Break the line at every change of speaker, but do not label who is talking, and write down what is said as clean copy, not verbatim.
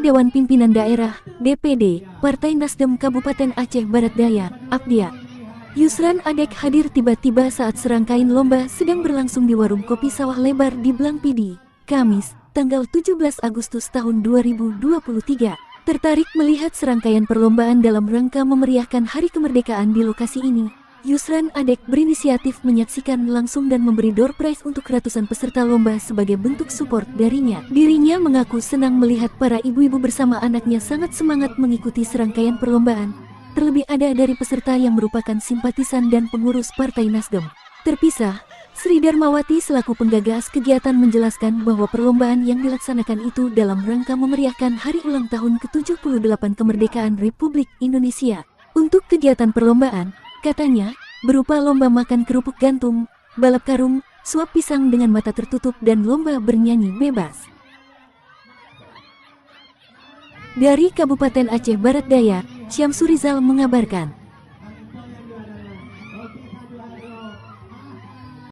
Dewan Pimpinan Daerah (DPD) Partai Nasdem Kabupaten Aceh Barat Daya, Abdia Yusran Adek hadir tiba-tiba saat serangkaian lomba sedang berlangsung di warung kopi Sawah Lebar di Blang Pidi, Kamis, tanggal 17 Agustus tahun 2023. Tertarik melihat serangkaian perlombaan dalam rangka memeriahkan Hari Kemerdekaan di lokasi ini, Yusran Adek berinisiatif menyaksikan langsung dan memberi door prize untuk ratusan peserta lomba sebagai bentuk support darinya. Dirinya mengaku senang melihat para ibu-ibu bersama anaknya sangat semangat mengikuti serangkaian perlombaan. Terlebih ada dari peserta yang merupakan simpatisan dan pengurus Partai Nasdem. Terpisah, Sri Darmawati selaku penggagas kegiatan menjelaskan bahwa perlombaan yang dilaksanakan itu dalam rangka memeriahkan hari ulang tahun ke-78 kemerdekaan Republik Indonesia. Untuk kegiatan perlombaan, katanya, berupa lomba makan kerupuk gantung, balap karung, suap pisang dengan mata tertutup dan lomba bernyanyi bebas. Dari Kabupaten Aceh Barat Daya, Syamsurizal mengabarkan.